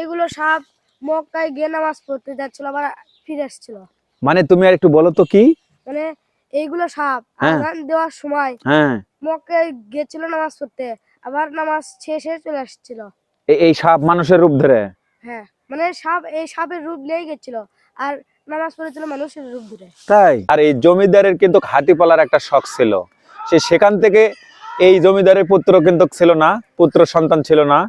এগুলো সাপ মক্কায় গিয়ে নামাজ পড়তে যাচ্ছিল, আবার ফিরে আসছিল। মানে তুমি আর একটু বলো তো কি? মানে এইগুলো সাপ হ্যাঁ আযান দেওয়ার সময় হ্যাঁ, মক্কায় গেছিল নামাজ পড়তে, আবার নামাজ শেষে চলে আসছিল। এই সাপ মানুষের রূপ ধরে? হ্যাঁ, মানে এই সাপের রূপ নিয়ে গেছিল আর নামাজ পড়েছিল মানুষের রূপ ধরে। তাই? আর এই জমিদারের কিন্তু হাতি পালার একটা শখ ছিল। সেখান থেকে এই জমিদারের পুত্র কিন্তু ছিল না, পুত্র সন্তান ছিল না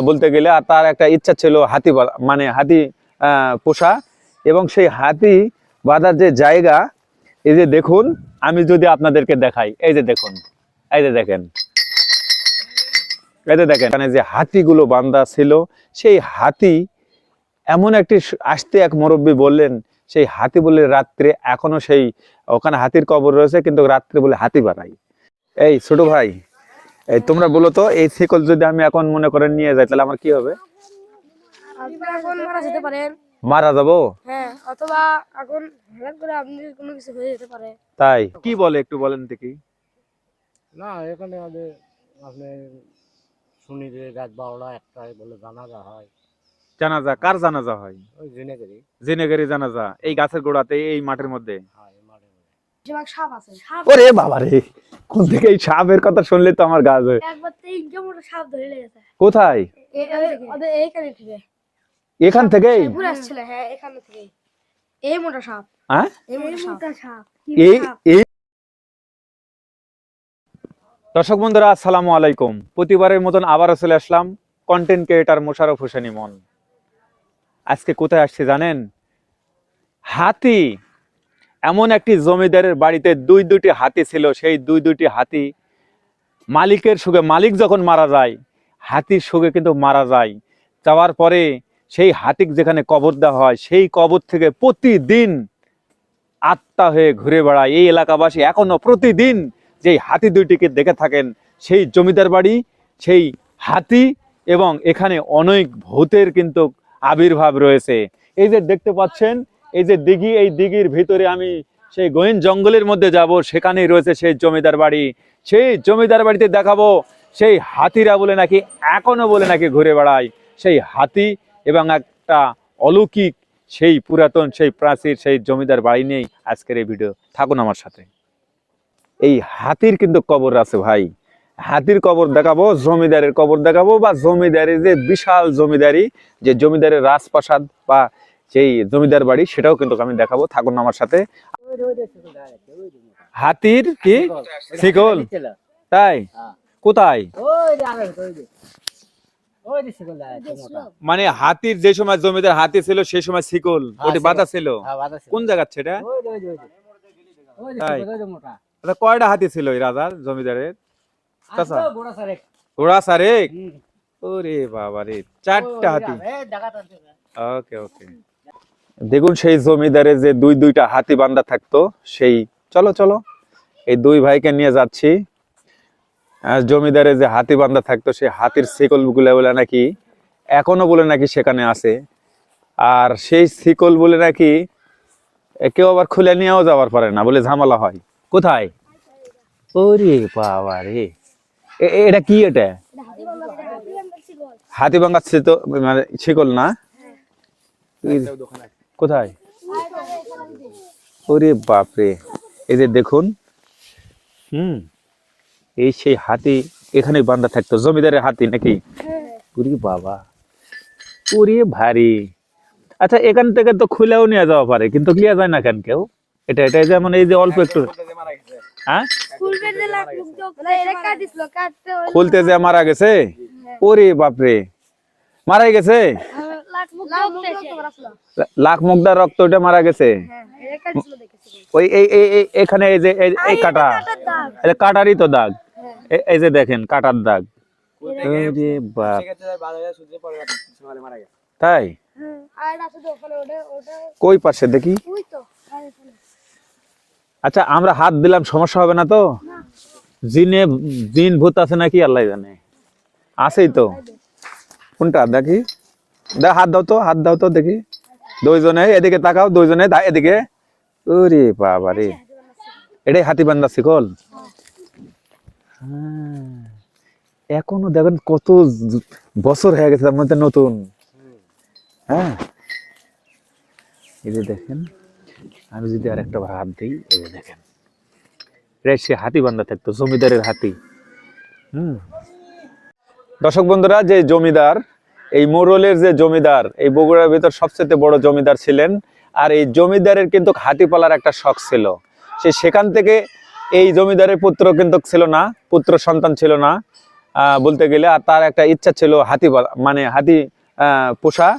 বলতে গেলে। আর তার একটা ইচ্ছা ছিল হাতি মানে হাতি পোষা। এবং সেই হাতি বাঁধার যে জায়গা, এই যে দেখুন, আমি যদি আপনাদেরকে দেখাই, এই যে দেখুন, এই যে দেখেন, এই যে দেখেন এখানে যে হাতিগুলো বাঁধা ছিল, সেই হাতি এমন একটি আসতে এক মুরব্বী বললেন, সেই হাতি বলে রাত্রে এখনো সেই ওখানে হাতির কবর রয়েছে, কিন্তু রাত্রে বলে হাতি বানাই। এই ছোট ভাই, এই তোমরা বলো তো, এই শিকল যদি আমি এখন মনে করেন নিয়ে যাই, তাহলে আমার কি হবে? আপনি এখন মারা যেতে পারেন। মারা যাবো? হ্যাঁ, অথবা এখন হঠাৎ করে আপনি কোনো কিছু হয়ে যেতে পারে। তাই কি বলে একটু বলেন দেখি। না, এখানে আমাদের আপনি শুনি যে রাত 12টা 1টায় বলে জানাজা হয়। জানাজা? কার জানাজা হয়? ওই জেনেগেরি। জিনেগারি জানাজা? এই গাছের গোড়াতে, এই মাঠের মধ্যে? হ্যাঁ, এই মাঠে মধ্যে। বেশিরভাগ সাপ আছে। ওরে বাবা রে, কোন থেকে এই সাপের কথা শুনলে তো আমার গা জ্বলে। একবার তিনটা মোটা সাপ ধরে লেগেছে। কোথায়? এইখানে থেকে। এখান থেকেই? ঘুরে আসছিল। হ্যাঁ, এখানে থেকেই। এই মোটা সাপ। হ্যাঁ, এই মোটা সাপ। এই এই দর্শক বন্ধুরা, আসসালামু আলাইকুম। প্রতিবারের মতন আবারও চলে আসলাম, কন্টেন্ট ক্রিয়েটর মোশাররফ হোসেন ইমন। আজকে কোথায় আসছে জানেন? হাতি। এমন একটি জমিদারের বাড়িতে দুইটি হাতি ছিল। সেই দুইটি হাতি মালিকের শোকে, মালিক যখন মারা যায়, হাতির শোকে কিন্তু মারা যায়। যাওয়ার পরে সেই হাতিক যেখানে কবর দেওয়া হয়, সেই কবর থেকে প্রতিদিন আত্মা হয়ে ঘুরে বেড়ায় এই এলাকাবাসী। এখনো প্রতিদিন যে হাতি দুইটিকে দেখে থাকেন, সেই জমিদার বাড়ি, সেই হাতি, এবং এখানে অনেক ভূতের কিন্তু আবির্ভাব রয়েছে। এই যে দেখতে পাচ্ছেন, এই যে দিঘি, এই দিঘির ভিতরে আমি সেই গহীন জঙ্গলের মধ্যে যাব, সেখানেই রয়েছে সেই জমিদার বাড়ি। সেই জমিদার বাড়িতে দেখাবো সেই হাতিরা বলে নাকি এখনো বলে নাকি ঘুরে বেড়ায় সেই হাতি, এবং একটা অলৌকিক সেই পুরাতন সেই প্রাচীর সেই জমিদার বাড়ি নেই আজকের এই ভিডিও। থাকুন আমার সাথে। এই হাতির কিন্তু কবর আছে ভাই। হাতির কবর দেখাবো, জমিদারের কবর দেখাবো, বা জমিদারের যে বিশাল জমিদারি, যে জমিদারের রাজপ্রাসাদ বা সেই জমিদার বাড়ি, সেটাও কিন্তু আমি দেখাবো। থাকুন আমার সাথে। হাতির কি শিকল? তাই? কোথায়? মানে হাতির যে সময় জমিদার হাতি ছিল, সেই সময় শিকল ওটি বাঁধা ছিল। কোন জায়গা সেটা? কয়টা হাতি ছিল এই রাজার জমিদারের? ঘোড়া সারেক? ওরে বাবা রে, 4টা হাতি। ওকে ওকে। দেখুন সেই জমিদারে যে দুইটা হাতি বান্ধা থাকতো, সেই চলো চলো এই দুই ভাইকে নিয়ে যাচ্ছি। জমিদারে যে হাতি বান্ধা থাকতো, সেই হাতির শিকল গুলা বলে নাকি এখনো বলে নাকি সেখানে আছে। আর সেই শিকল বলে নাকি কেউ আবার খুলে নিয়েও যাওয়ার পারে না, বলে ঝামেলা হয়। কোথায়? ওরে বাবা রে, এটা কি? এটা হাতি ভাঙা মানে শিকল না? কোথায়? ওরে বাপরে, এই যে দেখুন, এই সেই হাতি এখানে বান্ধা থাকতো, জমিদারের হাতি নাকি? ওরে বাবা, ওরে ভারী। আচ্ছা, এখান থেকে তো খুলেও নিয়ে যাওয়া পারে, কিন্তু নিয়ে যায় না কেন কেউ? এটা যেমন এই যে অল্প একটু, হ্যাঁ, খুলতে যে মারা গেছে? ওরে বাপরে, মারাই গেছে? লাখ মুগদার রক্ত ওটা মারা গেছে। ওই এখানে এই যে এই কাটা, কাটারই তো দাগ। এই যে দেখেন কাটার দাগ। তাই? কই পাশে দেখি? আচ্ছা, আমরা হাত দিলাম, সমস্যা হবে না তো? জিন ভূত আছে নাকি আল্লাহ জানে। আছেই তো। কোনটা দেখি? দেখ, হাত দাও তো, হাত দাও তো দেখি। দুইজনে এদিকে তাকাও, দুইজনে এদিকে। ওরে বাবা রে, এটাই হাতি বান্ধা শিকল। এখনো দেখেন কত বছর হয়ে গেছে, তার মধ্যে নতুন। হ্যাঁ, এই যে দেখেন, আমি যদি আর একটা হাত দিই, এই যে দেখেন, এটা সে হাতি বান্ধা থাকতো, জমিদারের হাতি। দর্শক বন্ধুরা, যে জমিদার, এই মোরলের যে জমিদার, এই বগুড়ার ভিতর সবচেয়ে বড় জমিদার ছিলেন। আর এই জমিদারের কিন্তু হাতি পালার একটা শখ ছিল। সেখান থেকে এই জমিদারের পুত্র কিন্তু ছিল না, পুত্র সন্তান ছিল না বলতে গেলে। আর তার একটা ইচ্ছা ছিল হাতি মানে হাতি পোষা।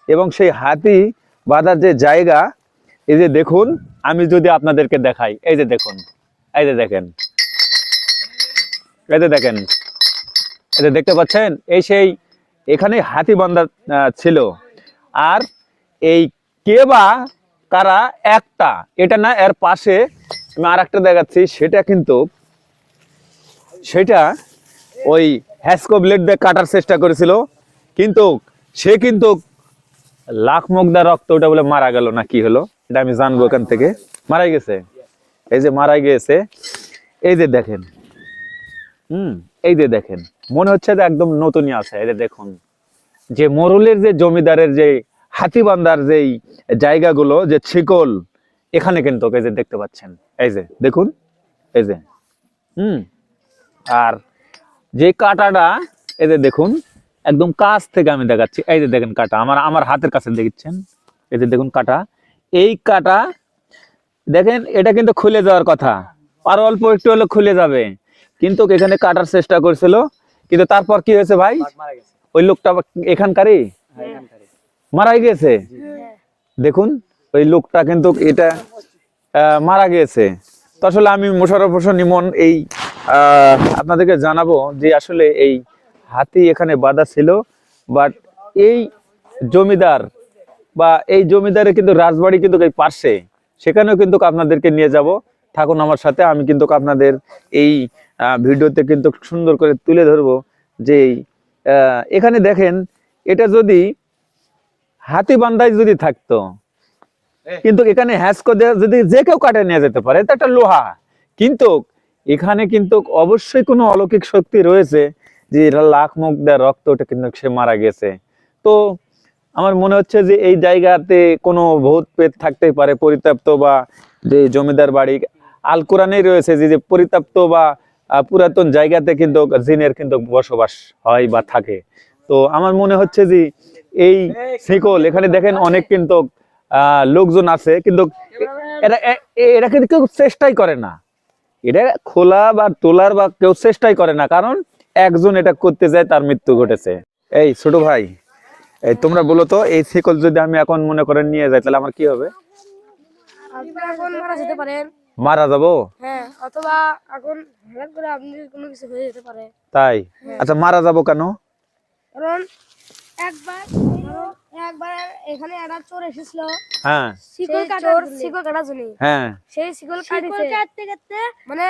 এবং সেই হাতি বাঁধার যে জায়গা, এই যে দেখুন, আমি যদি আপনাদেরকে দেখাই, এই যে দেখুন, এই যে দেখেন, এই যে দেখেন, এই যে দেখতে পাচ্ছেন, এই সেই এখানে হাতি বান্ধা ছিল। আর এই কে বা কারা একটা, এটা না, এর পাশে আমি আর একটা দেখাচ্ছি, সেটা কিন্তু সেটা ওই হ্যাসকো ব্লেড দিয়ে কাটার চেষ্টা করেছিল, কিন্তু সে কিন্তু লাখ মুগদা রক্ত, ওটা বলে মারা গেল না কি হলো, এটা আমি জানবো এখান থেকে। মারাই গেছে, এই যে মারাই গেছে, এই যে দেখেন, এই যে দেখেন, মনে হচ্ছে যে একদম নতুনই আছে। এই যে দেখুন, যে মোরলের যে জমিদারের যে হাতি বান্ধার যেই জায়গাগুলো, যে ছিকল, এখানে কিন্তু এই যে দেখতে পাচ্ছেন, এই যে দেখুন, এই যে আর যে কাঁটাটা, এই যে দেখুন, একদম কাছ থেকে আমি দেখাচ্ছি, এই যে দেখেন কাঁটা, আমার হাতের কাছে দেখছেন, এই যে দেখুন কাঁটা, এই কাঁটা দেখেন, এটা কিন্তু খুলে যাওয়ার কথা, আর অল্প একটু হলে খুলে যাবে, কিন্তু এখানে কাটার চেষ্টা করেছিল, কিন্তু তারপর কি হয়েছে ভাই, ওই লোকটা এখানকারই মারা গিয়েছে। দেখুন, ওই লোকটা কিন্তু এটা মারা গিয়েছে। তো আসলে আমি মোশাররফ হোসেন ইমন এই আপনাদেরকে জানাবো যে আসলে এই হাতি এখানে বাঁধা ছিল, বাট এই জমিদার বা এই জমিদারের কিন্তু রাজবাড়ি কিন্তু এই পাশে, সেখানেও কিন্তু আপনাদেরকে নিয়ে যাব, থাকুন আমার সাথে। আমি কিন্তু আপনাদের এই ভিডিওতে কিন্তু সুন্দর করে তুলে ধরবো যে এখানে দেখেন, এটা যদি হাতি বান্ধাই যদি থাকতো, কিন্তু এখানে হ্যাসকো যদি যে কেউ কাটে নিয়ে যেতে পারে, এটা একটা লোহা, কিন্তু এখানে কিন্তু অবশ্যই কোনো অলৌকিক শক্তি রয়েছে, যে এরা লাখ মুখ দেয় রক্ত, ওটা কিন্তু সে মারা গেছে। তো আমার মনে হচ্ছে যে এই জায়গাতে কোনো ভূত পেট থাকতেই পারে, পরিত্যক্ত, বা যে জমিদার বাড়ি, আল কোরআনেই রয়েছে যে পরিত্যক্ত বা পুরাতন জায়গাতে কিন্তু জিনের কিন্তু বসবাস হয় বা থাকে। তো আমার মনে হচ্ছে যে এই শিকল, এখানে দেখেন অনেক কিন্তু লোকজন আছে, কিন্তু এরা কিন্তু কেউ চেষ্টাই করে না, এটা খোলা বা তোলার বা কেউ চেষ্টাই করে না, কারণ একজন এটা করতে যায়, তার মৃত্যু ঘটেছে। এই ছোট ভাই, এই তোমরা বলো তো, এই শিকল যদি আমি এখন মনে করেন নিয়ে যাই, তাহলে আমার কি হবে? আপনি এখন মারা যেতে পারেন। মারা যাবো? হ্যাঁ, অথবা এখন হঠাৎ করে আপনি কোনো কিছু হয়ে যেতে পারে। তাই? আচ্ছা, মারা যাবো কেন? কারণ একবার এখানে একটা চোর এসেছিল, হ্যাঁ, শিকল কাটার জন্য। হ্যাঁ, সেই শিকল কাটতে মানে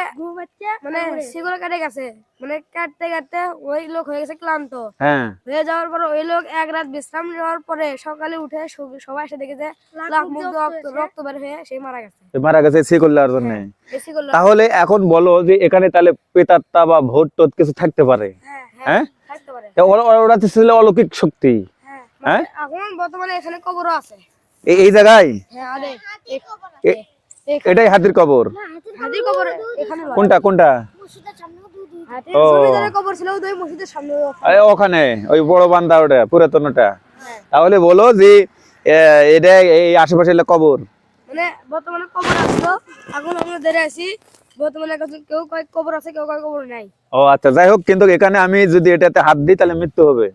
শিকল কাটে গেছে, মানে কাটতে কাটতে ওই লোক হয়ে গেছে ক্লান্ত। হ্যাঁ, হয়ে যাওয়ার পর ওই লোক এক রাত বিশ্রাম নেওয়ার পরে সকালে উঠে সবাই এসে দেখে যে লাখ মুখ রক্ত বের হয়ে সে মারা গেছে। মারা গেছে শিকল দেওয়ার জন্য। বেশি করলো। তাহলে এখন বলো যে এখানে তাহলে প্রেতাত্মা বা ভূত টুত কিছু থাকতে পারে? হ্যাঁ, থাকতে পারে। ওরা তো ছিল অলৌকিক শক্তি। হ্যাঁ, এখন বর্তমানে এখানে কবরও আছে। এই জায়গায়? হ্যাঁ, আরে এটাই হাতির কবর? হাতির কবর এখানে নয়। কোনটা কোনটা? হাতির জমিদারের কবর ছিল ওই মসজিদের সামনে, ওখানে ওই বড় বান্দা, ওটা পুরাতনটা। তাহলে বলো যে এটা এই আশেপাশে কবর, মানে বর্তমানে কবর আসলো, এখন আমরা ধরে আছি, বর্তমানে কেউ কয় কবর আছে, কেউ কয় কবর নাই। ও আচ্ছা, যাই হোক, কিন্তু এখানে আমি যদি এটাতে হাত দিই, তাহলে মৃত্যু হবে,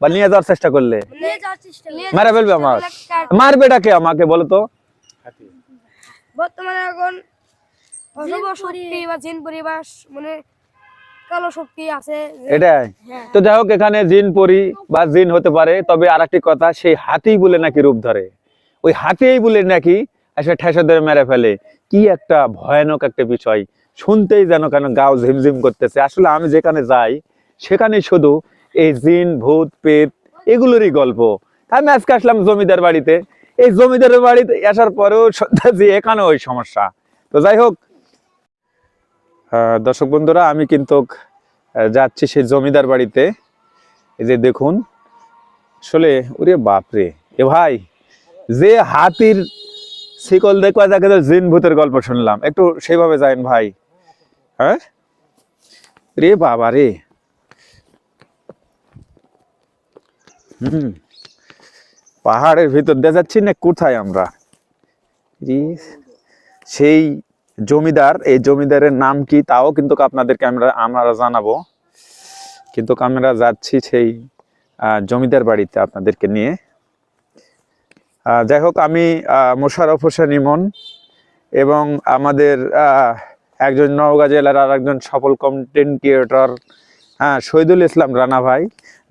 বা নিয়ে যাওয়ার চেষ্টা করলে মারা ফেলবে আমার। মারবে ডাকে আমাকে, বলো তো? বর্তমানে এখন অশুভ শক্তি বা জিন পরিবাস, মানে কালো শক্তি আছে এটাই তো। যাই হোক, এখানে জিন পরি বা জিন হতে পারে, তবে আরেকটি কথা, সেই হাতি বলে নাকি রূপ ধরে, ওই হাতি বলে নাকি এসে ঠেসা ধরে মেরে ফেলে। কি একটা ভয়ানক একটা বিষয়, শুনতেই যেন কেন গাও ঝিমঝিম করতেছে। আসলে আমি যেখানে যাই, সেখানে শুধু এই জিন, ভূত, পেট, এগুলোরই গল্প। আমি আজকে আসলাম জমিদার বাড়িতে, এই জমিদারের বাড়িতে আসার পরেও যে এখানে ওই সমস্যা। তো যাই হোক, দর্শক বন্ধুরা, আমি কিন্তু যাচ্ছি সেই জমিদার বাড়িতে। এই যে দেখুন, আসলে ওরে বাপরে, এ ভাই, যে হাতির শিকল দেখবা যাকে তো জিন ভূতের গল্প শুনলাম, একটু সেভাবে যাইন ভাই। হ্যাঁ রে বাবা রে। পাহাড়ের ভিতর দিয়ে যাচ্ছি না কোথায় আমরা? সেই জমিদার, এই জমিদারের নাম কি তাও কিন্তু আপনাদেরকে আমরা জানাবো, কিন্তু আমরা যাচ্ছি সেই জমিদার বাড়িতে আপনাদেরকে নিয়ে। যাই হোক, আমি মোশাররফ হোসেন ইমন এবং আমাদের একজন নওগাঁ জেলার আর একজন সফল কন্টেন্ট ক্রিয়েটর শহীদুল ইসলাম রানা ভাই।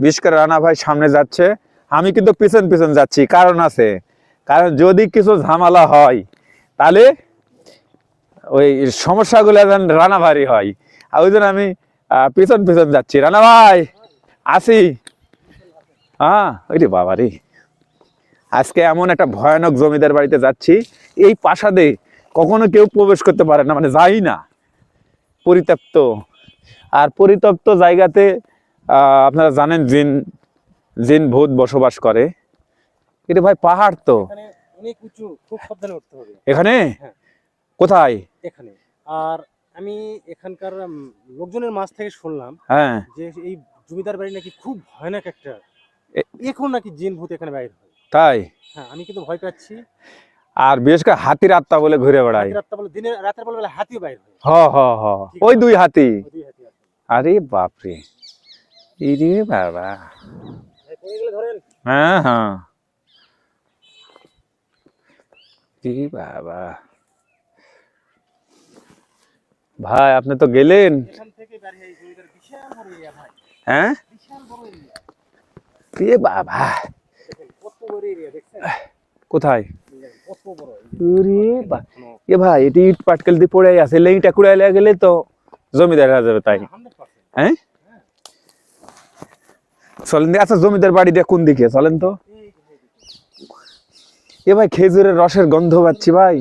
বিশেষ করে রানা ভাই সামনে যাচ্ছে, আমি কিন্তু পিছন পিছন যাচ্ছি, কারণ আছে, কারণ যদি কিছু ঝামেলা হয় তাহলে ওই সমস্যাগুলো যেন রানা ভাই হয়, আর ওই জন্য আমি পিছন পিছন যাচ্ছি। রানা ভাই আসি। ওই রে বাবা রে, আজকে এমন একটা ভয়ানক জমিদার বাড়িতে যাচ্ছি, এই প্রাসাদে কখনো কেউ প্রবেশ করতে পারে না, মানে যাই না, পরিত্যক্ত। আর পরিত্যক্ত জায়গাতে আপনারা জানেন জিন জিন ভূত বসবাস করে। এটা ভাই পাহাড় তো অনেক উঁচু, খুব সাবধানে উঠতে হবে এখানে। হ্যাঁ। কোথায়? এখানে। আর আমি এখানকার লোকজনের মাঝ থেকে শুনলাম হ্যাঁ, যে এই জমিদার বাড়ি নাকি খুব ভয়ানক একটা, এখন নাকি জিন ভূত এখানে বাইর হয়। তাই? হ্যাঁ, আমি কিন্তু ভয় পাচ্ছি। আর বিশেষ করে হাতির আত্মা বলে ঘুরে বেড়ায়। রাতটা বলে, দিনের রাতের বেলা হাতি বাইর হয়। হ হ হ, ওই দুই হাতি। ওই দুই হাতি আছে। আরে বাপরে, ইরে বাবা। ভাই পড়ে গেলে ধরেন। হ্যাঁ হ্যাঁ, ইরে বাবা। ভাই আপনি তো গেলেন। এখান থেকে বের হয়ে এই জমিদার বিশাল বড় এরিয়া ভাই। হ্যাঁ, বিশাল বড় এরিয়া। ইরে বাবা। দেখেন কত বড় এরিয়া দেখছেন? কোথায়? কত বড়। ওরে বা, এ ভাই এটি ইট পাটকেল দিয়ে পড়ে আছে, লেইটা কুড়াইলে গেলে তো জমিদার হয়ে যাবে। তাই? 100%। হ্যাঁ, চলেন। আচ্ছা, জমিদার বাড়িটা কোন দিকে চলেন তো? এ ভাই খেজুরের রসের গন্ধ পাচ্ছি ভাই।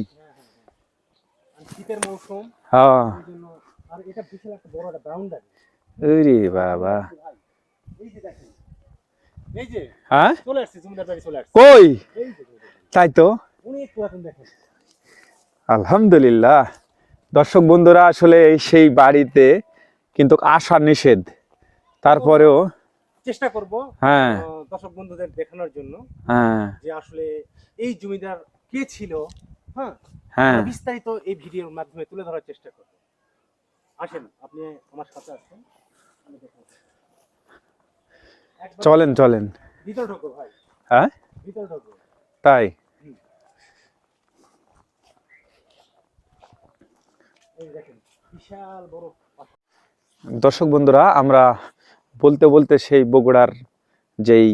শীতের মৌসুম, হ্যাঁ। এই জন্য। আর এটা বিশাল একটা বড় একটা বাউন্ডারি। ওরে বাবা। এই যে দেখেন, এই যে হ্যাঁ, চলে আসছে জমিদার বাড়ি, চলে আসছে। কই? এই যে তাই তো, অনেক পুরাতন দেখেন। আলহামদুলিল্লাহ। দর্শক বন্ধুরা, আসলে সেই বাড়িতে কিন্তু আসা নিষেধ, তারপরেও চেষ্টা করব হ্যাঁ দর্শক বন্ধুদের দেখানোর জন্য হ্যাঁ যে আসলে এই জমিদার কে ছিল। হ্যাঁ, হ্যাঁ, বিস্তারিত এই ভিডিওর মাধ্যমে তুলে ধরার চেষ্টা করব। আসেন, আপনি আমার সাথে আসেন, আমি দেখাবো। একবার চলেন চলেন। ভিতর ঢোকো ভাই। হ্যাঁ, ভিতর ঢোকো। তাই? এই দেখেন বিশাল বড়। দর্শক বন্ধুরা, আমরা বলতে বলতে সেই বগুড়ার যেই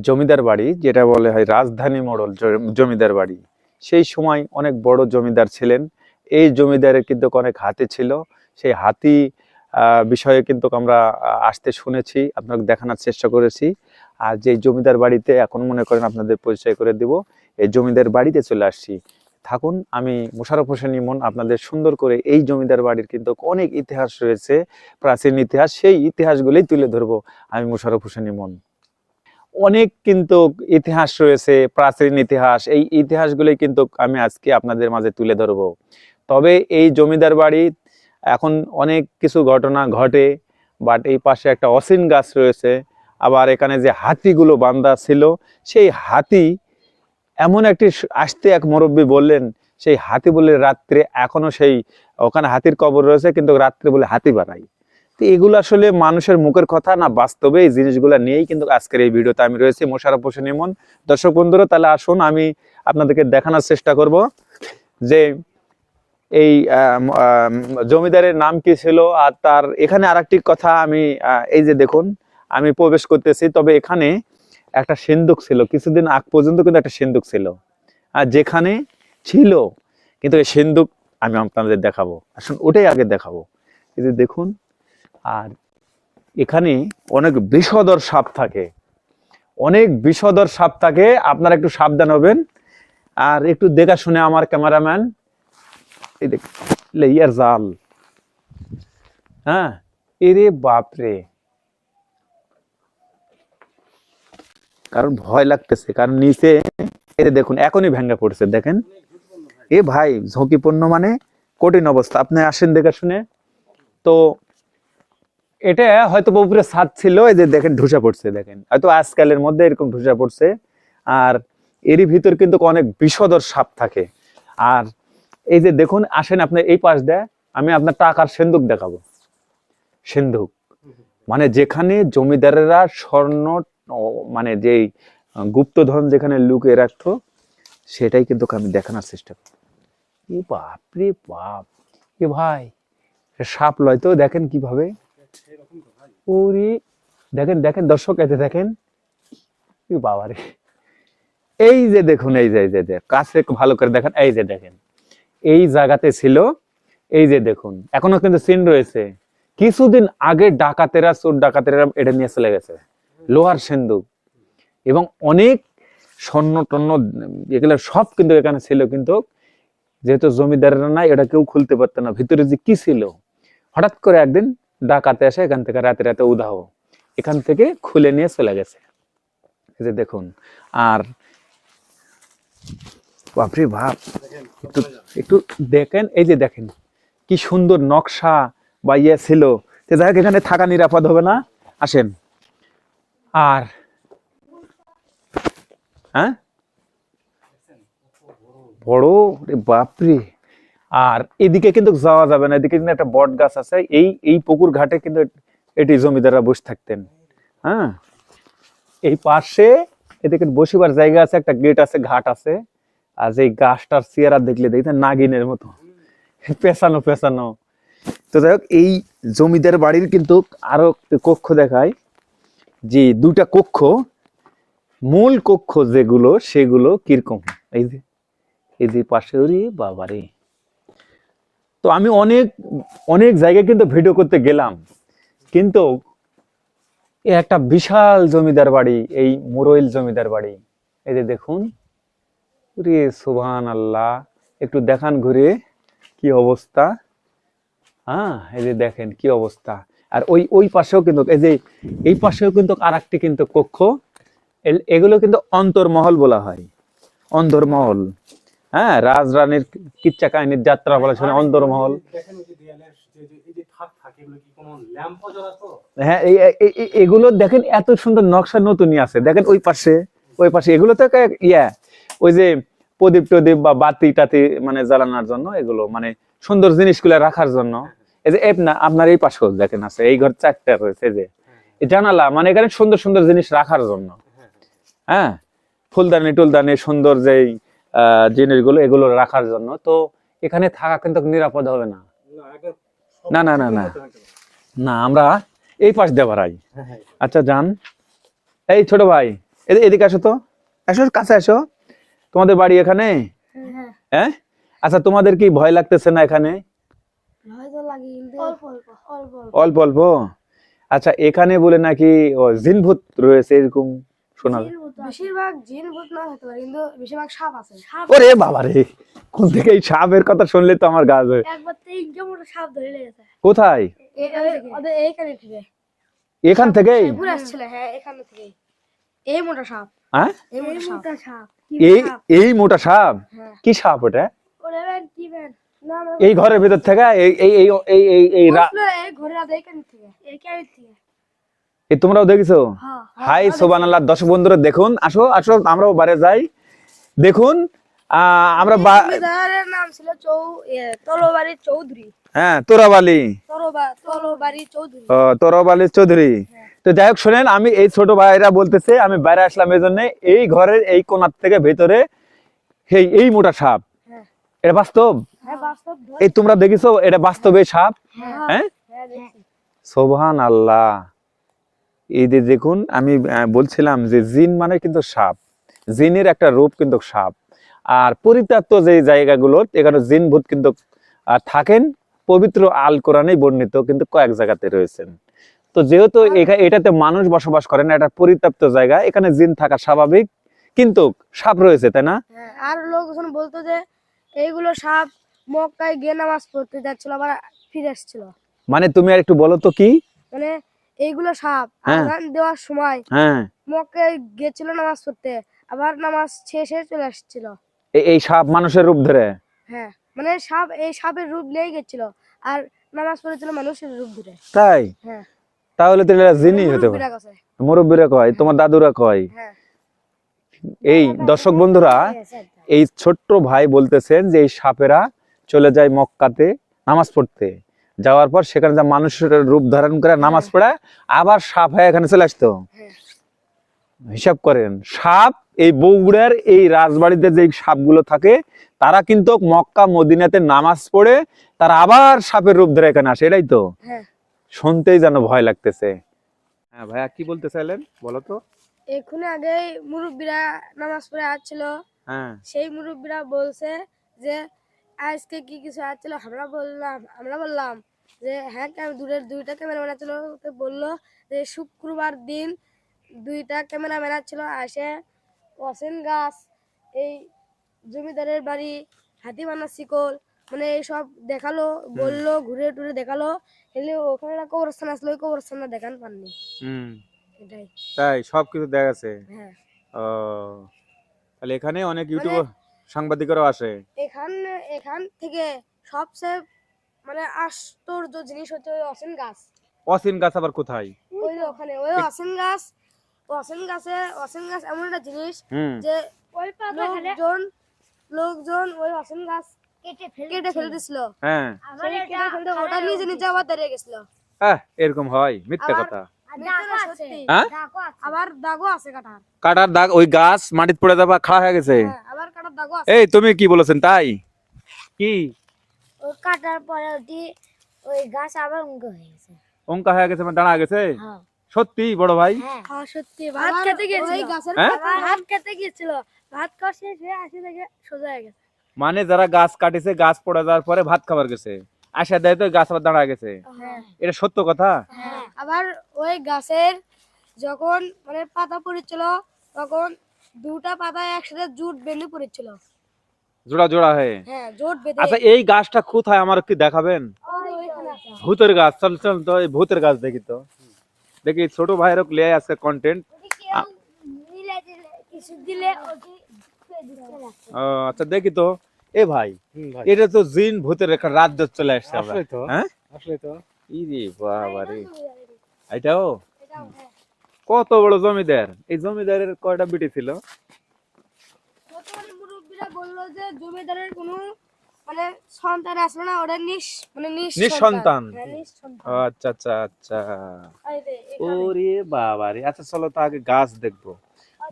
জমিদার বাড়ি, যেটা বলে হয় রাজধানী মডেল জমিদার বাড়ি, সেই সময় অনেক বড় জমিদার ছিলেন। এই জমিদারের কিন্তু অনেক হাতি ছিল। সেই হাতি বিষয়ে কিন্তু আমরা আসতে শুনেছি, আপনাকে দেখানোর চেষ্টা করেছি। আর যে জমিদার বাড়িতে এখন মনে করেন আপনাদের পরিচয় করে দিব, এই জমিদার বাড়িতে চলে আসছি। থাকুন, আমি মোশাররফ হোসেন ইমন আপনাদের সুন্দর করে এই জমিদার বাড়ির কিন্তু অনেক ইতিহাস রয়েছে, প্রাচীন ইতিহাস, সেই ইতিহাসগুলোই তুলে ধরবো আমি মোশাররফ হোসেন ইমন। অনেক কিন্তু ইতিহাস রয়েছে, প্রাচীন ইতিহাস, এই ইতিহাসগুলোই কিন্তু আমি আজকে আপনাদের মাঝে তুলে ধরবো। তবে এই জমিদার বাড়ি এখন অনেক কিছু ঘটনা ঘটে, বাট এই পাশে একটা অসীন গাছ রয়েছে। আবার এখানে যে হাতিগুলো বান্ধা ছিল, সেই হাতি এমন একটি আসতে এক মুরব্বী বললেন, সেই হাতি বলে রাত্রে এখনো সেই ওখানে হাতির কবর রয়েছে, কিন্তু রাত্রে বলে হাতি বাড়ায়। তো এগুলো আসলে মানুষের মুখের কথা না, বাস্তবে এই জিনিসগুলো নিয়েই কিন্তু আজকের এই ভিডিওতে আমি রয়েছি, মোশাররফ হোসেন ইমন। দর্শক বন্ধুরা, তাহলে আসুন আমি আপনাদেরকে দেখানোর চেষ্টা করব যে এই জমিদারের নাম কি ছিল। আর তার এখানে আরেকটি কথা, আমি এই যে দেখুন, আমি প্রবেশ করতেছি, তবে এখানে একটা সিন্দুক ছিল, কিছুদিন আগ পর্যন্ত কিন্তু একটা সিন্দুক ছিল, আর যেখানে ছিল কিন্তু এই সিন্দুক আমি আপনাদের দেখাবো। আসুন ওটাই আগে দেখাবো। এই যে দেখুন, আর এখানে অনেক বিষধর সাপ থাকে, অনেক বিষধর সাপ থাকে, আপনারা একটু সাবধান হবেন। আর একটু দেখা শুনে আমার ক্যামেরাম্যান, এই দেখ লেয়ার জাল। হ্যাঁ, এরে বাপরে, কারণ ভয় লাগতেছে, কারণ নিচে এই যে দেখুন এখনই ভেঙে পড়ছে, দেখেন এ ভাই ঝুঁকিপূর্ণ মানে কঠিন অবস্থা। আপনি আসেন দেখে শুনে। তো এটা হয়তো উপরে ছাদ ছিল, এই যে দেখেন ঢুসা পড়ছে, দেখেন হয়তো আজকালের মধ্যে এরকম ঢুসা পড়ছে। আর এরই ভিতর কিন্তু অনেক বিষধর সাপ থাকে। আর এই যে দেখুন, আসেন আপনি এই পাশ দিয়ে, আমি আপনার টাকার সিন্ধুক দেখাবো। সিন্ধুক মানে যেখানে জমিদারেরা স্বর্ণ মানে যেই গুপ্তধন যেখানে লুকিয়ে রাখতো, সেটাই কিন্তু আমি দেখানোর চেষ্টা করি। এ বাপ রে বাপ, এ ভাই সাপ লয় তো, দেখেন কিভাবে, ওরে দেখেন দেখেন দর্শক, এতে দেখেন এ বাবা রে। এই যে দেখুন, এই যে কাছে ভালো করে দেখেন, এই যে দেখেন এই জায়গাতে ছিল, এই যে দেখুন এখনো কিন্তু চিহ্ন রয়েছে। কিছুদিন আগে ডাকাতেরা, চোর ডাকাতেরা এটা নিয়ে চলে গেছে, লোহার সিন্ধুক, এবং অনেক স্বর্ণ টন্য এগুলো সব কিন্তু এখানে ছিল। কিন্তু যেহেতু জমিদারেরা নাই, এটা কেউ খুলতে পারতো না ভিতরে যে কি ছিল। হঠাৎ করে একদিন ডাকাতে এসে এখান থেকে রাতে রাতে উধাহ, এখান থেকে খুলে নিয়ে চলে গেছে। এই যে দেখুন, আর বাপরে বাপ, একটু একটু দেখেন, এই যে দেখেন কি সুন্দর নকশা বা ইয়ে ছিল। যাই হোক, এখানে থাকা নিরাপদ হবে না, আসেন। আর হ্যাঁ বড় রে বাপরে। আর এদিকে কিন্তু যাওয়া যাবে না, এদিকে কিন্তু একটা বট গাছ আছে, এই পুকুর ঘাটে কিন্তু এটি জমিদাররা বসে থাকতেন। হ্যাঁ, এই পাশে এদিকে বসিবার জায়গা আছে, একটা গেট আছে, ঘাট আছে। আর এই গাছটার চেহারা দেখলে দেখতেন নাগিনের মতো পেছানো পেছানো। তো যাই হোক, এই জমিদার বাড়ির কিন্তু আরো কক্ষ দেখায়, যে দুটা কক্ষ, মূল কক্ষ যেগুলো সেগুলো কিরকম, এই যে পাশে, ওরে বাবারে। তো আমি অনেক অনেক জায়গায় কিন্তু ভিডিও করতে গেলাম, কিন্তু একটা বিশাল জমিদার বাড়ি, এই মুরইল জমিদার বাড়ি। এই যে দেখুন, রে সুবহানাল্লাহ, একটু দেখান ঘুরে কি অবস্থা। হ্যাঁ, এই যে দেখেন কি অবস্থা। আর ওই ওই পাশেও কিন্তু, এই যে এই পাশেও কিন্তু আরেকটি কিন্তু কক্ষ, এগুলো কিন্তু অন্তর্মহল বলা হয়, অন্তর্মহল। হ্যাঁ, রাজরানীর কিচ্ছা কাহিনীর যাত্রা বলা শুনে অন্তর্মহল। হ্যাঁ, এগুলো দেখেন এত সুন্দর নকশা নতুনই আছে, দেখেন ওই পাশে, ওই পাশে এগুলো তো ওই যে প্রদীপ টদীপ বা বাতি টাতি মানে জ্বালানোর জন্য, এগুলো মানে সুন্দর জিনিসগুলো রাখার জন্য। এই যে আপনার এই পাশেও দেখেন আছে, এই ঘর চারটা রয়েছে, যে জানালা, মানে এখানে সুন্দর সুন্দর জিনিস রাখার জন্য। হ্যাঁ, ফুলদানি টুলদানি সুন্দর যেই জিনিসগুলো, এগুলো রাখার জন্য। তো এখানে থাকা কিন্তু নিরাপদ হবে না। না না না না না, আমরা এই পাশ দিয়ে বাড়াই। আচ্ছা যান, এই ছোট ভাই এদিকে আসো তো, আসো কাছে আসো। তোমাদের বাড়ি এখানে? হ্যাঁ, আচ্ছা তোমাদের কি ভয় লাগতেছে না এখানে? অল্প অল্প। আচ্ছা, এখানে বলে নাকি জিন ভূত রয়েছে এরকম শোনা। বেশিরভাগ জিন ভূত না হতে পারে, কিন্তু বেশিরভাগ সাপ আছে। ওরে বাবা রে, কোন থেকে এই সাপের কথা শুনলে তো আমার গা জ্বলে। একবার তো এই কেমন সাপ ধরে লেগেছে। কোথায়? এইখানে থেকে। এখান থেকে ঘুরে আসছিল। হ্যাঁ, এখান থেকে এই মোটা সাপ। হ্যাঁ, এই মোটা সাপ। এই মোটা সাপ, কি সাপ ওটা? ওরে ভাই কি ভাই, না এই ঘরের ভিতর থেকে এই এই এই এই এই এই ঘরে আদে এখান থেকে, এইখান থেকে। এই তোমরাও দেখেছো? হাই সুবহানাল্লাহ। দর্শক বন্ধুরা দেখুন, আসো আসো, আমরাও বারে যাই। দেখুন, আমরা জমিদারের নাম ছিল তরবারি চৌধুরী। হ্যাঁ, তোরাবালি, তরবারি চৌধুরী। তোরাবালি চৌধুরী। তো যাই হোক, শোনেন, আমি এই ছোট ভাইরা বলতেছে, আমি বাইরে আসলাম এই জন্য, এই ঘরের এই কোণার থেকে ভেতরে এই মোটা সাপ, এটা বাস্তব? এই তোমরা দেখেছো এটা বাস্তবে সাপ? হ্যাঁ, সুবহানাল্লাহ। এই যে দেখুন, আমি বলছিলাম যে জিন মানে কিন্তু সাপ, জিনের একটা রূপ কিন্তু সাপ। আর পরিত্যক্ত যে জায়গাগুলো, এখানে জিন ভূত কিন্তু থাকেন, পবিত্র আল কোরআনে বর্ণিত কিন্তু কয়েক জায়গাতে রয়েছেন। তো যেহেতু এটাতে মানুষ বসবাস করে না, এটা পরিত্যক্ত জায়গা, এখানে জিন থাকা স্বাভাবিক, কিন্তু সাপ রয়েছে, তাই না? আর লোকজন বলতো যে এইগুলো সাপ মক্কায় গিয়ে নামাজ পড়তে যাচ্ছিল, আবার ফিরে আসছিল। মানে তুমি আর একটু বলো তো কি? মানে এইগুলো সাপ হ্যাঁ। আজান দেওয়ার সময় হ্যাঁ, মক্কে গেছিল নামাজ পড়তে, আবার নামাজ শেষে চলে আসছিল। এই সাপ মানুষের রূপ ধরে? হ্যাঁ, মানে সাপ এই সাপের রূপ নিয়েই গেছিল, আর নামাজ পড়েছিল মানুষের রূপ ধরে। তাই? হ্যাঁ, তাহলে তো এটা জিনি হতে পারে। মুরব্বিরা কাছে। মুরব্বীরা কয়, তোমার দাদুরা কয়। হ্যাঁ, এই দর্শক বন্ধুরা, এই ছোট্ট ভাই বলতেছেন যে এই সাপেরা চলে যায় মক্কাতে নামাজ পড়তে, যাওয়ার পর সেখানে যা মানুষের রূপ ধারণ করে নামাজ পড়ায়, আবার সাপ হয়ে এখানে চলে আসতো। হ্যাঁ। হিসাব করেন, সাপ এই বগুড়ার এই রাজবাড়িতে যে সাপগুলো থাকে তারা কিন্তু মক্কা মদিনাতে নামাজ পড়ে তারা আবার সাপের রূপ ধরে এখানে আসে, এটাই তো? হ্যাঁ। শুনতেই যেন ভয় লাগতেছে। হ্যাঁ ভাইয়া, কি বলতে চাইলেন বলো তো? এক্ষুনি আগেই মুরব্বিরা নামাজ পড়ে আসছিল, হ্যাঁ, সেই মুরব্বিরা বলছে যে আজকে কি কিছু আসছিল। আমরা বললাম যে হ্যাঁ, দূরের দুইটা ক্যামেরাম্যান ছিল, বললো যে শুক্রবার দিন দুইটা ক্যামেরাম্যান ছিল, আসে অসেন গাছ, এই জমিদারের বাড়ি, হাতিবানা শিকল, মানে এইসব দেখালো, বললো ঘুরে টুরে দেখালো। এলে ওখানে একটা কবরস্থান আসলো, ওই কবরস্থানটা দেখান পাননি। এটাই। তাই সবকিছু দেখা গেছে? হ্যাঁ, ও, তাহলে এখানে অনেক ইউটিউবার সাংবাদিকরাও আসে? এখান থেকে সবচেয়ে মানে আশ্চর্য জিনিস হচ্ছে ওই অসেন গাছ। অসীম গাছ আবার কোথায়? ওই যে ওখানে ওই অসেন গাছ, অসেন গাছ এমন একটা জিনিস হুম, যে ওই লোকজন ওই অসেন গাছ কেটে ফেলে দিছিল। হ্যাঁ। সেই কেটে ফেলতে ওটা নিজে নিজে আবার দাঁড়িয়ে গেছিল। এরকম হয়? মিথ্যা আবার- কথা। সত্যি। হ্যাঁ, আবার দাগও আছে কাটার। কাটার দাগ, ওই গাছ মাটিতে পড়ে যাবা খাড়া হয়ে গেছে। হ্যাঁ, আবার কাটার দাগও আছে। এই তুমি কি বলেছেন তাই? কি ও কাটার পরে ওই গাছ আবার উঙ্গ হয়ে গেছে। অঙ্কা হয়ে গেছে মানে দাঁড়া গেছে? হ্যাঁ। সত্যি বড় ভাই? হ্যাঁ। হ্যাঁ, সত্যি ভাত খেতে গিয়েছিল। ওই গাছের হ্যাঁ? পাতা ভাত খেতে গিয়েছিল, ভাত খাওয়া শেষ হয়ে আসে দেখে সোজা হয়ে গেছে। মানে যারা গাছ কাটিছে, গাছ পড়ে যাওয়ার পরে ভাত খাবার গেছে, আসা দেয় তো গাছ আবার দাঁড়া গেছে। হ্যাঁ, এটা সত্য কথা? হ্যাঁ। আবার ওই গাছের যখন মানে পাতা পড়েছিল, তখন দুটা পাতা একসাথে জুট বেঁধে পড়েছিল। জোড়া জোড়া হয়ে? হ্যাঁ, জোট বেঁধে। আচ্ছা, এই গাছটা কোথায় আমার কি দেখাবেন? ওইখানে আছে। ভূতের গাছ। চল চল তো এই ভূতের গাছ দেখি তো। দেখি ছোট ভাইয়েরও লিয়ে আছে কন্টেন্ট। কিছু দিলে আচ্ছা দেখি তো। এ ভাই, ভাই এটা তো জিন ভূতের একটা রাজ্য চলে আসছে আমরা। আসলে তো হ্যাঁ, আসলে তো ইরে বাবা রে, এটাও এটাও, হ্যাঁ। কত বড় জমিদার! এই জমিদারের কয়টা বিটি ছিল? বর্তমানে মুরব্বিরা বললো যে জমিদারের কোনো মানে সন্তান আসলো না, ওটা নিঃসন্তান। হ্যাঁ, নিঃসন্তান। আচ্ছা আচ্ছা আচ্ছা। এই যে এখানে। ওরে বাবা রে। আচ্ছা চলো তো আগে গাছ দেখবো।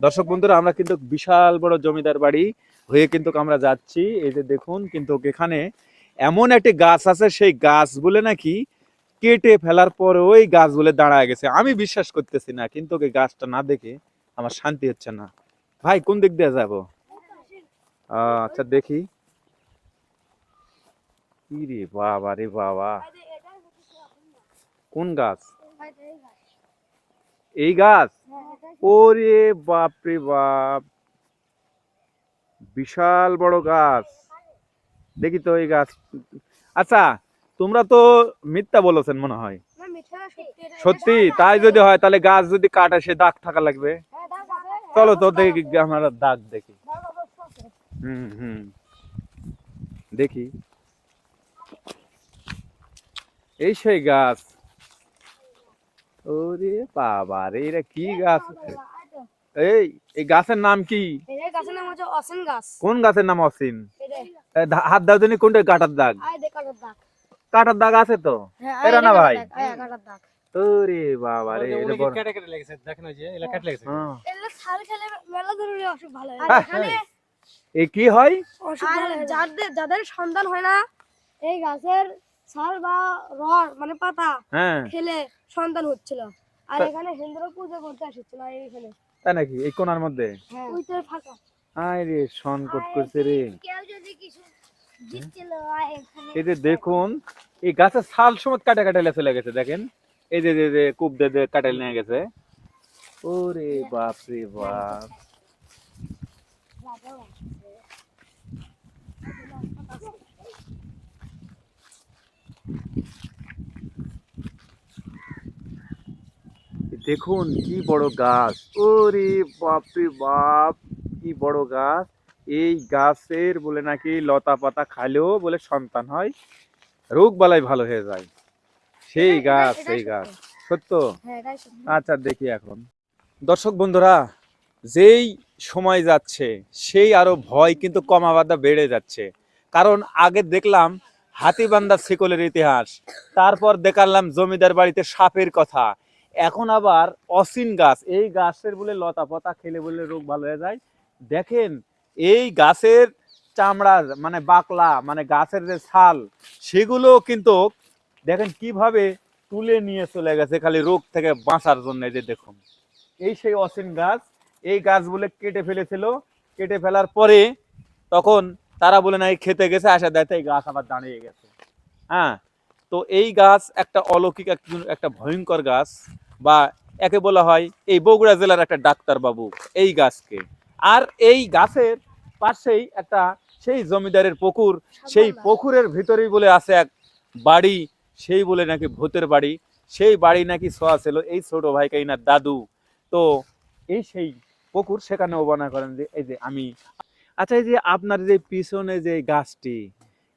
দর্শক বন্ধুরা, আমরা কিন্তু বিশাল বড় জমিদার বাড়ি হয়ে কিন্তু আমরা যাচ্ছি। এই যে দেখুন, কিন্তু এখানে এমন একটি গাছ আছে, সেই গাছ বলে নাকি কেটে ফেলার পর ওই গাছ বলে দাঁড়ায় গেছে। আমি বিশ্বাস করতেছি না, কিন্তু ওই গাছটা না দেখে আমার শান্তি হচ্ছে না। ভাই কোন দিক দিয়ে যাবো? আচ্ছা দেখি। ইরে বাবা রে বাবা, কোন গাছ? এই গাছ? ওরে বাপ রে বাপ, বিশাল বড় গাছ। দেখি তো এই গাছ। আচ্ছা, তোমরা তো মিথ্যা বলেছেন মনে হয়। না, মিথ্যা না, সত্যি এটা। সত্যি? তাই যদি হয় তাহলে গাছ যদি কাটা, সে দাগ থাকা লাগবে। হ্যাঁ, দাগ আছে। চলো তো দেখি, আমরা দাগ দেখি। হুম হুম, দেখি। এই সেই গাছ। ওরে বাবা রে, এটা কি গাছ? এই গাছের নাম কি? এই গাছের নাম হচ্ছে অসেন গাছ। কোন গাছের নাম অসীম? এটাই। হাত দাও দিনি, কোনটা কাটার দাগ? আয় দেখ কাটার দাগ। কাটার দাগ আছে তো? হ্যাঁ, এরা না ভাই? কাটার দাগ। ওরে বাবা রে, এটা বড়। কেটে কেটে লেগেছে, দেখেন ওই যে এলা কেটে লেগেছে। হ্যাঁ। এগুলো ছাল খেলে মেলা ধরনের অসুখ ভালো হয়। হ্যাঁ। এখানে এই কি হয়? অসুখ ভালো হয়। যাদের সন্তান হয় না, এই গাছের ছাল বা রস মানে পাতা হ্যাঁ, খেলে সন্তান হচ্ছিল। আর এখানে হিন্দুরা পূজা করতে আসছিল এখানে। তাই নাকি? এই কোনার মধ্যে? হ্যাঁ, ওইটাই ফাঁকা। আয় রে, সংকট করছে রে। কেউ যদি কিছু দিচ্ছিল এখানে এই যে দেখুন, এই গাছের ছাল সমেত কাটা কাটা চলে গেছে, দেখেন। এই যে যে যে কূপ দিয়ে কাটাই নিয়ে গেছে। ওরে বাপ রে বাপ। দেখুন কি বড় গাছ, ওরে বাপরে বাপ, কি বড় গাছ। এই গাছের বলে নাকি লতা পাতা খাইলেও বলে সন্তান হয়, রোগ বালাই ভালো হয়ে যায়। সেই গাছ, এটাই সেই সত্য। গাছ সত্য। হ্যাঁ এটাই সত্য। আচ্ছা দেখি এখন। দর্শক বন্ধুরা, যেই সময় যাচ্ছে সেই আরো ভয় কিন্তু কমাবাদা বেড়ে যাচ্ছে। কারণ আগে দেখলাম হাতিবান্ধা শিকলের ইতিহাস, তারপর দেখালাম জমিদার বাড়িতে সাপের কথা, এখন আবার অসিন গাছ, এই গাছের বলে লতা পাতা খেলে বলে রোগ ভালো হয়ে যায়। দেখেন এই গাছের চামড়া মানে বাকলা মানে গাছের যে ছাল, সেগুলো কিন্তু দেখেন কিভাবে তুলে নিয়ে চলে গেছে খালি রোগ থেকে বাঁচার জন্য। এই যে দেখুন, এই সেই অসিন গাছ, এই গাছ বলে কেটে ফেলেছিল, কেটে ফেলার পরে তখন তারা বলে না খেতে গেছে, আসা দেখতে এই গাছ আবার দাঁড়িয়ে গেছে। হ্যাঁ, তো এই গাছ একটা অলৌকিক একটা ভয়ঙ্কর গাছ, বা একে বলা হয় এই বগুড়া জেলার একটা ডাক্তার বাবু এই গাছকে। আর এই গাছের পাশেই একটা সেই জমিদারের পুকুর, সেই পুকুরের ভিতরেই বলে আছে এক বাড়ি, সেই বলে নাকি ভূতের বাড়ি, সেই বাড়ি নাকি ছোঁয়া ছিল এই ছোট ভাইকে না দাদু। তো এই সেই পুকুর, সেখানে অবনা করেন যে এই যে আমি। আচ্ছা, এই যে আপনার যে পিছনে যে গাছটি,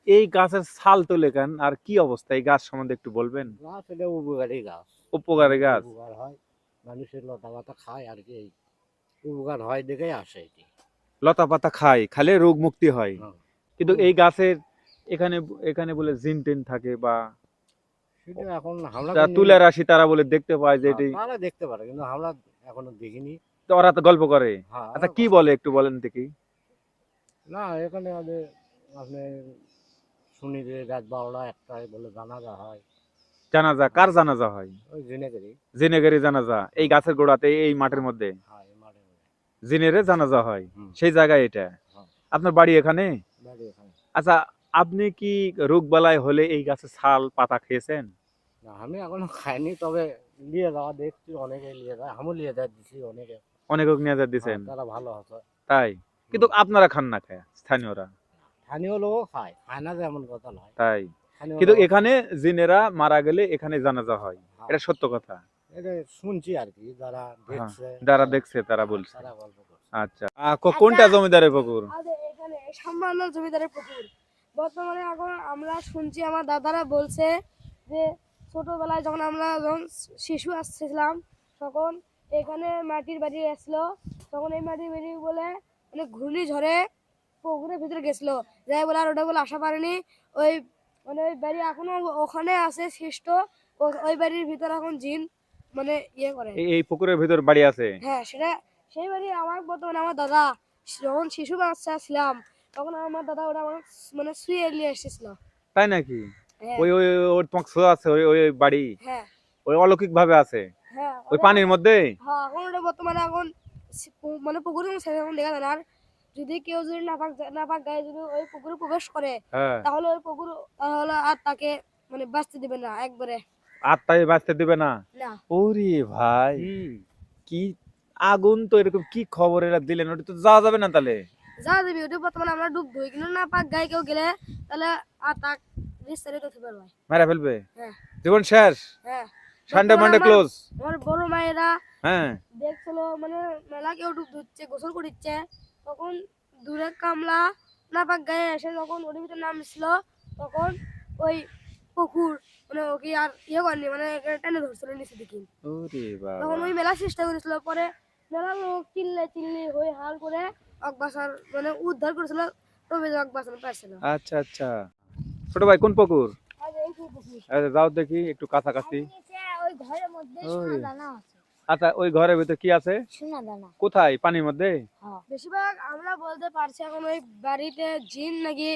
এই গাছের ছাল তোলে কেন, আর কি অবস্থা এই গাছ সম্বন্ধে একটু বলবেন? গাছ এটা উপকারী গাছ, উপকারী গাছ, উপকার হয়, মানুষের লতা পাতা খায় আর কি, এই উপকার হয় দেখেই আসে এটি। লতা পাতা খায়, খালে রোগ মুক্তি হয়। হ্যাঁ। কিন্তু এই গাছের এখানে এখানে বলে জিন টিন থাকে, বা সেটা এখন আমরা যারা তুলে রাশি তারা বলে দেখতে পায় যে এটি, তারা দেখতে পারে, কিন্তু আমরা এখনো দেখিনি। তো ওরা তো গল্প করে। হ্যাঁ, আচ্ছা কি বলে একটু বলেন দেখি। না এখানে আমাদের আপনি শুনি যে রাত 12টা 1টায় বলে জানাজা হয়, জানাজা কার জানাজা হয়? ওই জেনেগেরি। জিনেগেরি জানাজা, এই গাছের গোড়াতে এই মাঠের মধ্যে হ্যাঁ, এই মাঠে মাঠে। জিনেরে জানাজা হয়, হুম। সেই জায়গায় এটা। হ্যাঁ। আপনার বাড়ি এখানে? বাড়ি এখানে। আচ্ছা, আপনি কি রোগ বালাই হলে এই গাছের ছাল পাতা খেয়েছেন? না আমি এখনো খাইনি, তবে নিয়ে যাওয়া দেখছি, অনেকে নিয়ে যায়, আমিও নিয়ে যা দিচ্ছি অনেকে। অনেক নিয়ে যা দিচ্ছেন, তারা ভালো আছে। তাই? কিন্তু আপনারা খান না, খায় স্থানীয়রা? স্থানীয় লোকও খায়, খায় না যেমন কথা নয়। তাই? স্থানীয় কিন্তু লোকও এখানে জিনেরা মারা গেলে এখানে জানাজা হয়, খায়। এটা সত্য কথা। এটা শুনছি আর কি, যারা দেখছে যারা দেখছে তারা বলছে। তারা গল্প করছে। আচ্ছা, কোনটা জমিদারের পুকুর? আমাদের এখানে সামান্য জমিদারের পুকুর। বর্তমানে এখন আমরা শুনছি, আমার দাদারা বলছে যে ছোটবেলায় যখন শিশু আসছিলাম, তখন এখানে মাটির বাড়ি আসলো, তখন এই মাটির বাড়ি বলে মানে ঘূর্ণিঝড়ে পুকুরের ভিতরে গেছিল, যাই বলে আর ওটা বলে আসা পারেনি। ওই মানে ওই বাড়ি এখনো ওখানে আছে সৃষ্ট, ওই বাড়ির ভিতরে এখন জিন মানে ইয়ে করে। এই পুকুরের ভিতর বাড়ি আছে? হ্যাঁ, সেটা সেই বাড়ি আমার বর্তমানে আমার দাদা যখন শিশু বাচ্চা ছিলাম, তখন আমার দাদা ওটা আমার মানে শুয়ে নিয়ে এসেছিল। তাই নাকি? হ্যাঁ ওই ওই ওর তোমার ছোঁয়া আছে ওই ওই বাড়ি, হ্যাঁ ওই অলৌকিক ভাবে আছে হ্যাঁ ওই পানির মধ্যে? হ্যাঁ, এখন ওটা বর্তমানে এখন মানে পুকুরে সেরকম দেখা যায় না। আর যদি কেউ যদি নাপাক গায়ে যদি ওই পুকুরে প্রবেশ করে, হ্যাঁ, তাহলে ওই পুকুর তাহলে আর তাকে মানে বাঁচতে দিবে না একবারে। আত্মাই বাঁচতে দিবে না? না, ওরে ভাই, কি আগুন তো! এরকম কি খবর এরা দিলেন, ওটা তো যাওয়া যাবে না তাহলে? যা দিবি ওটা বর্তমানে আমরা ডুব ধুই, কিন্তু নাপাক গায়ে কেউ গেলে তাহলে আর তাক বিস্তারিত হতে পারবে। মেরা ফেলবে? হ্যাঁ জীবন শেষ, হ্যাঁ। সানডে বর্তমানে মানডে আমার- ক্লোজ। আমার বড় মায়েরা হ্যাঁ, দেখছিল মানে মেলা কেউ ডুব দিচ্ছে, গোসল করিচ্ছে, তখন দূরে কামলা নাপাক গায়ে এসে যখন ওর ভিতরে নামছিল, তখন ওই পুকুর মানে ওকে আর ইয়ে করেনি, মানে টেনে ধরছিল নিচে দিকে। ওরে বাবা, তখন ওই মেলা চেষ্টা করেছিল, পরে মেলা লোক চিল্লি হয়ে হাল করে অকবাসার মানে উদ্ধার করেছিল, তবে অকবাসার পারছিল। আচ্ছা আচ্ছা। ছোট ভাই কোন পুকুর? আর এই পুকুর আচ্ছা, যাও দেখি একটু কাছাকাছি। ওই ঘরের মধ্যে সোনা দানা আছে, আচ্ছা, ওই ঘরের ভিতরে কি আছে? সোনা দানা। কোথায়? পানির মধ্যে? বেশিরভাগ আমরা বলতে পারছি এখন ওই বাড়িতে জিন নাকি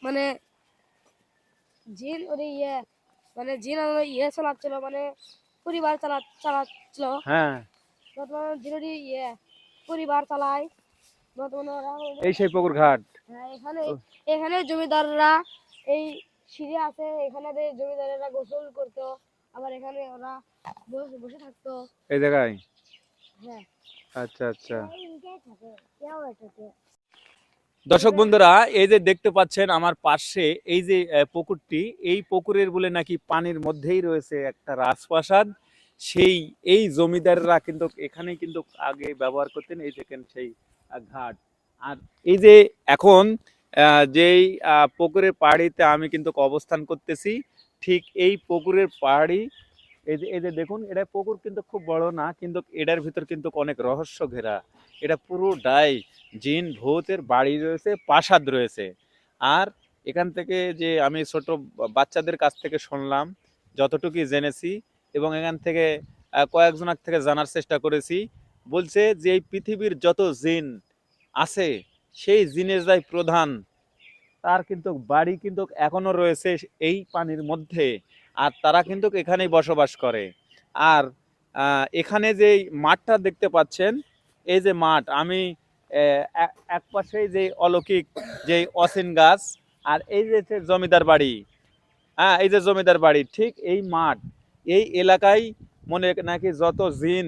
মানে জিন ওরে ইয়ে মানে জিন ইয়ে চালাচ্ছিল, মানে পরিবার চালাচ্ছিল। হ্যাঁ, বর্তমানে জিনেরই ইয়ে পরিবার চালায় বর্তমানে ওরা। এই সেই পুকুর ঘাট। হ্যাঁ, এখানে জমিদাররা এই সিঁড়ি আছে, এখানে জমিদারেরা গোসল করতো, আবার এখানে ওরা বসে বসে থাকতো। এই জায়গায়? হ্যাঁ আচ্ছা আচ্ছা। এইটাই থাকে, কেউ এটাতে। দর্শক বন্ধুরা, এই যে দেখতে পাচ্ছেন আমার পাশে এই যে পুকুরটি, এই পুকুরের বলে নাকি পানির মধ্যেই রয়েছে একটা রাজপ্রাসাদ, সেই এই জমিদাররা কিন্তু এখানে কিন্তু আগে ব্যবহার করতেন। এই দেখেন সেই ঘাট। আর এই যে এখন যেই পুকুরের পাড়িতে আমি কিন্তু অবস্থান করতেছি, ঠিক এই পুকুরের পাড়ি, এই যে দেখুন, এটা পুকুর কিন্তু খুব বড় না, কিন্তু এটার ভিতর কিন্তু অনেক রহস্য ঘেরা। এটা পুরোটাই জিন ভূতের বাড়ি রয়েছে, প্রাসাদ রয়েছে। আর এখান থেকে যে আমি ছোট বাচ্চাদের কাছ থেকে শুনলাম, যতটুকুই জেনেছি, এবং এখান থেকে কয়েকজনের থেকে জানার চেষ্টা করেছি, বলছে যে এই পৃথিবীর যত জিন আছে সেই জিনের যাই প্রধান, তার কিন্তু বাড়ি কিন্তু এখনো রয়েছে এই পানির মধ্যে, আর তারা কিন্তু এখানেই বসবাস করে। আর এখানে যে মাঠটা দেখতে পাচ্ছেন, এই যে মাঠ, আমি এক পাশেই যে অলৌকিক যে অসীন গাছ, আর এই যে জমিদার বাড়ি, হ্যাঁ এই যে জমিদার বাড়ি, ঠিক এই মাঠ, এই এলাকায় মনে নাকি যত জিন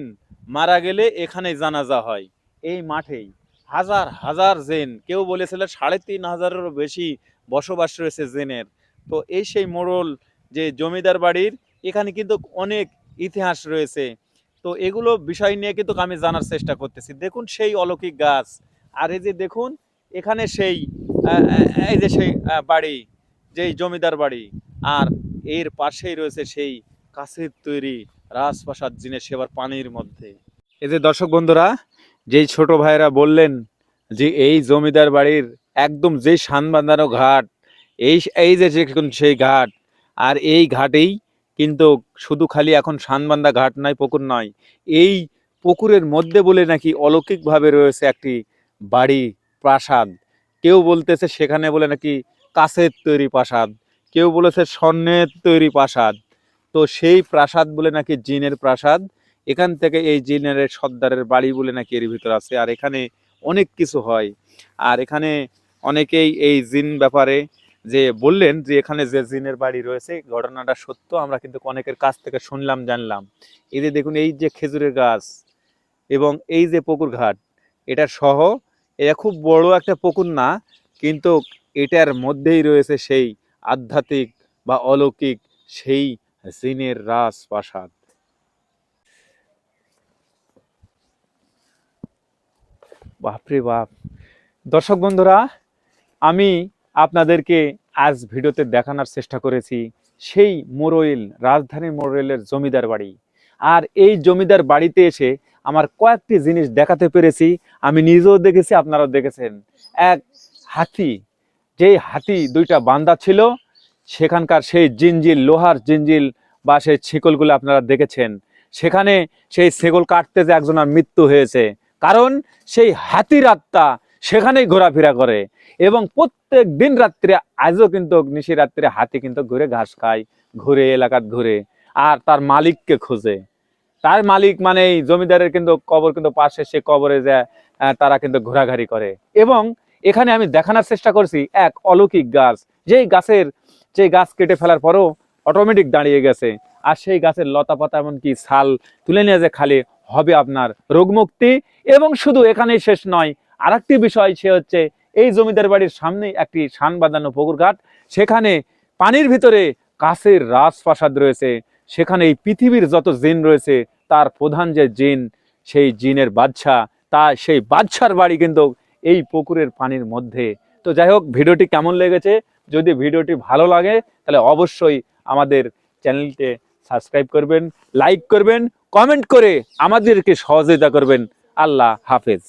মারা গেলে এখানেই জানাজা হয়। এই মাঠেই হাজার হাজার জিন, কেউ বলেছিল ৩৫০০-এরও বেশি বসবাস রয়েছে জিনের। তো এই সেই মোড়ল যে জমিদার বাড়ির, এখানে কিন্তু অনেক ইতিহাস রয়েছে। তো এগুলো বিষয় নিয়ে কিন্তু আমি জানার চেষ্টা করতেছি। দেখুন সেই অলৌকিক গাছ, আর এই যে দেখুন এখানে সেই এই যে সেই বাড়ি, যেই জমিদার বাড়ি, আর এর পাশেই রয়েছে সেই কাছের তৈরি রাজপ্রাসাদ জিনের সেবার পানির মধ্যে। এই যে দর্শক বন্ধুরা, যেই ছোট ভাইরা বললেন যে এই জমিদার বাড়ির একদম যেই শান বাঁধানো ঘাট, এই যে সেই ঘাট, আর এই ঘাটেই কিন্তু শুধু খালি এখন শানবান্ধা ঘাট নয়, পুকুর নয়, এই পুকুরের মধ্যে বলে নাকি অলৌকিকভাবে রয়েছে একটি বাড়ি, প্রাসাদ। কেউ বলতেছে সেখানে বলে নাকি কাঁচের তৈরি প্রাসাদ, কেউ বলেছে স্বর্ণের তৈরি প্রাসাদ। তো সেই প্রাসাদ বলে নাকি জিনের প্রাসাদ। এখান থেকে এই জিনের সর্দারের বাড়ি বলে নাকি এর ভিতর আছে। আর এখানে অনেক কিছু হয়। আর এখানে অনেকেই এই জিন ব্যাপারে যে বললেন যে এখানে যে জিনের বাড়ি রয়েছে, ঘটনাটা সত্য, আমরা কিন্তু অনেকের কাছ থেকে শুনলাম, জানলাম। এই যে দেখুন, এই যে খেজুরের গাছ এবং এই যে পুকুর ঘাট, এটা সহ, এটা খুব বড় একটা পুকুর না, কিন্তু এটার মধ্যেই রয়েছে সেই আধ্যাত্মিক বা অলৌকিক সেই জিনের রাজপ্রাসাদ। বাপরে বাপ। দর্শক বন্ধুরা, আমি আপনাদেরকে আজ ভিডিওতে দেখানোর চেষ্টা করেছি সেই মোড়ল, রাজধানী মোড়লের জমিদার বাড়ি। আর এই জমিদার বাড়িতে এসে আমার কয়েকটি জিনিস দেখাতে পেরেছি, আমি নিজেও দেখেছি, আপনারাও দেখেছেন। এক, হাতি, যেই হাতি দুইটা বান্ধা ছিল, সেখানকার সেই জিঞ্জিল, লোহার জিঞ্জিল বা সেই ছিকলগুলো আপনারা দেখেছেন। সেখানে সেই ছেগল কাটতে যে একজনের মৃত্যু হয়েছে, কারণ সেই হাতির আত্মা সেখানেই ঘোরাফেরা করে। এবং প্রত্যেক দিন রাত্রে, আজও কিন্তু নিশি রাত্রে হাতি কিন্তু ঘুরে ঘাস খায়, ঘুরে এলাকাত ঘুরে, আর তার মালিককে খোঁজে। তার মালিক মানে এই জমিদারের কিন্তু কবর কিন্তু পাশে, সে কবরে যায় তারা কিন্তু ঘোরাঘুরি করে। এবং এখানে আমি দেখানোর চেষ্টা করছি এক অলৌকিক গাছ, যেই গাছ কেটে ফেলার পরও অটোমেটিক দাঁড়িয়ে গেছে। আর সেই গাছের লতা পাতা এমনকি ছাল তুলে নিয়ে যে খালি হবে আপনার রোগমুক্তি। এবং শুধু এখানেই শেষ নয়, আর একটি বিষয়, সে হচ্ছে এই জমিদার বাড়ির সামনেই একটি শান বাঁধানো পুকুর ঘাট, সেখানে পানির ভিতরে কাছের রাজপ্রাসাদ রয়েছে। সেখানে এই পৃথিবীর যত জিন রয়েছে তার প্রধান যে জিন, সেই জিনের বাদশা, তা সেই বাদশার বাড়ি কিন্তু এই পুকুরের পানির মধ্যে। তো যাই হোক, ভিডিওটি কেমন লেগেছে, যদি ভিডিওটি ভালো লাগে তাহলে অবশ্যই আমাদের চ্যানেলকে সাবস্ক্রাইব করবেন, লাইক করবেন, কমেন্ট করে আমাদেরকে সহযোগিতা করবেন। আল্লাহ হাফেজ।